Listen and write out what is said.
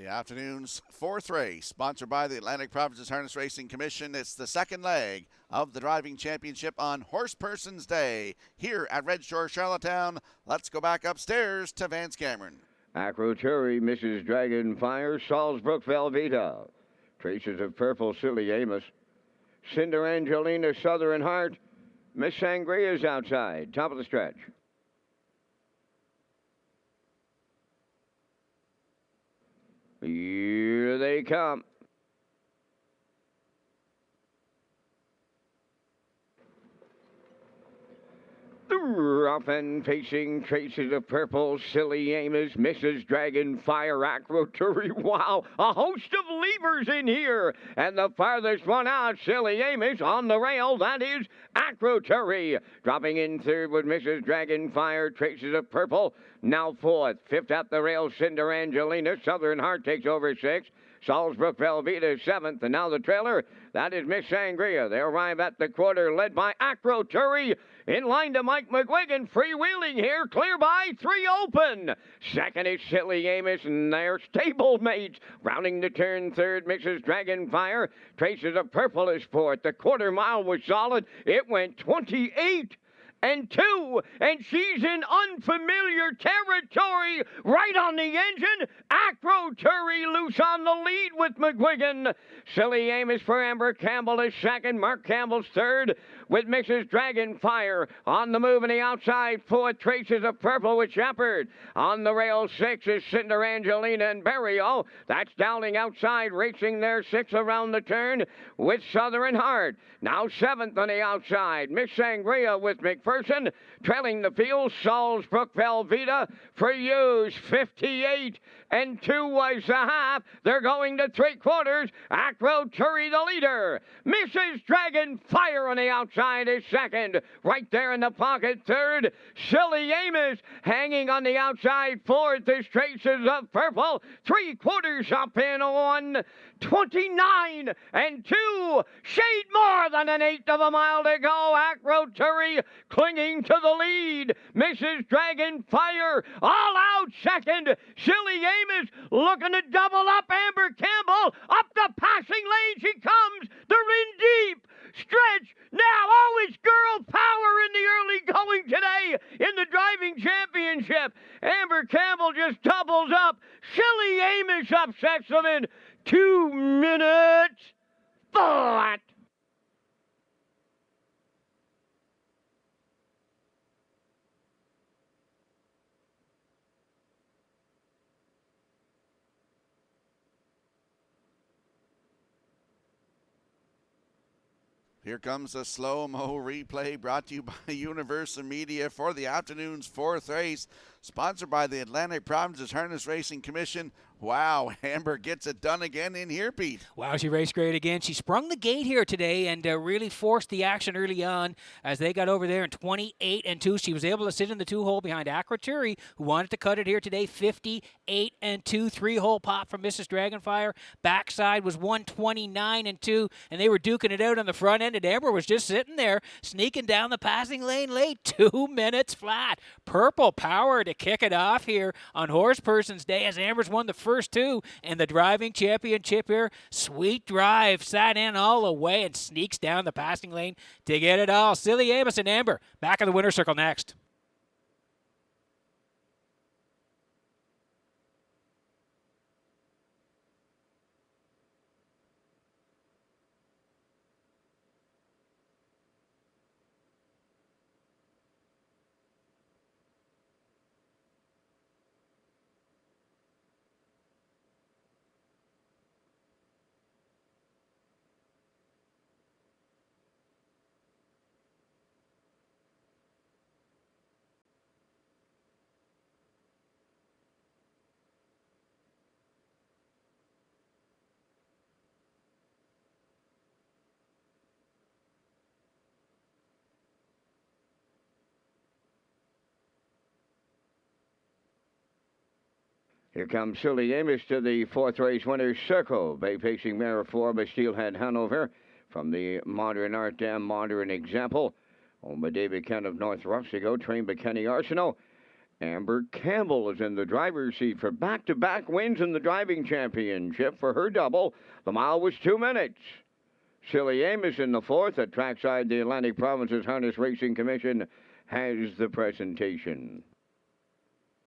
The afternoon's fourth race, sponsored by the Atlantic Provinces Harness Racing Commission. It's the second leg of the driving championship on Horseperson's Day here at Red Shore, Charlottetown. Let's go back upstairs to Vance Cameron. Acroturi, Mrs. Dragonfire, Salzbrook Velveeta. Traces of Purple, Silly Amos. Cinder Angelina, Southern Heart. Miss Sangria's outside, top of the stretch. Here they come. Rough and facing, Traces of Purple, Silly Amos, Mrs. Dragonfire, Acroturi. Wow, a host of levers in here. And the farthest one out, Silly Amos on the rail. That is Acroturi. Dropping in third with Mrs. Dragonfire, Traces of Purple. Now fourth. Fifth at the rail, Cinder Angelina. Southern Heart takes over sixth. Salzbrook Velveeta seventh, and now the trailer, that is Miss Sangria. They arrive at the quarter, led by Acroturi. In line to Mike McGuigan, freewheeling here, clear by, three open. Second is Silly Amos, and their stablemates. Rounding the turn, third, Mrs. Dragonfire. Traces of Purple is fourth. The quarter mile was solid. It went 28 and 2, and she's in unfamiliar territory. Right on the engine, Acroturi loose on the lead with McGuigan. Silly Amos for Amber Campbell is second. Mark Campbell's third with Mrs. Dragonfire. On the move in the outside, fourth, Traces of Purple with Shepherd. On the rail, six is Cinder Angelina and Barrio. That's Dowling outside, racing their six around the turn with Southern Heart. Now seventh on the outside, Miss Sangria with McPherson. Trailing the field, Salzbrook Velveeta for Hughes, 58 and 2 was the half. They're going to three quarters. Acroturi the leader. Mrs. Dragonfire on the outside is second. Right there in the pocket, third. Silly Amos hanging on the outside. Fourth is Traces of Purple. Three quarters up in 1:29 and 2. Shade more than an eighth of a mile to go. Acroturi clinging to the lead. Mrs. Dragonfire all out second. Silly Amos looking to double up. Amber Campbell up the passing lane. She comes. They're in deep. Stretch now. Oh, it's girl power in the early going today in the driving championship. Amber Campbell just doubles up. Silly Amos upsets them in 2 minutes flat. Here comes a slow-mo replay brought to you by Universal Media for the afternoon's fourth race, sponsored by the Atlantic Provinces Harness Racing Commission. Wow, Amber gets it done again in here, Pete. Wow, she raced great again. She sprung the gate here today and really forced the action early on as they got over there in 28 and 2. She was able to sit in the two-hole behind Acroturi, who wanted to cut it here today, 58 and 2. Three-hole pop from Mrs. Dragonfire. Backside was 129 and 2, and they were duking it out on the front end, and Amber was just sitting there, sneaking down the passing lane late. 2 minutes flat. Purple power to kick it off here on Horseperson's Day as Amber's won the first two in the driving championship here. Sweet drive, sat in all the way and sneaks down the passing lane to get it all. Silly Amos and Amber back in the winner's circle next. Here comes Silly Amos to the fourth race winner's circle. Bay facing mare 4 by Steelhead Hanover from the Modern Art Dam Modern Example. Owned by David Kent of North Roxigo, trained by Kenny Arsenault. Amber Campbell is in the driver's seat for back-to-back wins in the driving championship. For her double, the mile was 2 minutes. Silly Amos in the fourth. At trackside, the Atlantic Provinces Harness Racing Commission has the presentation.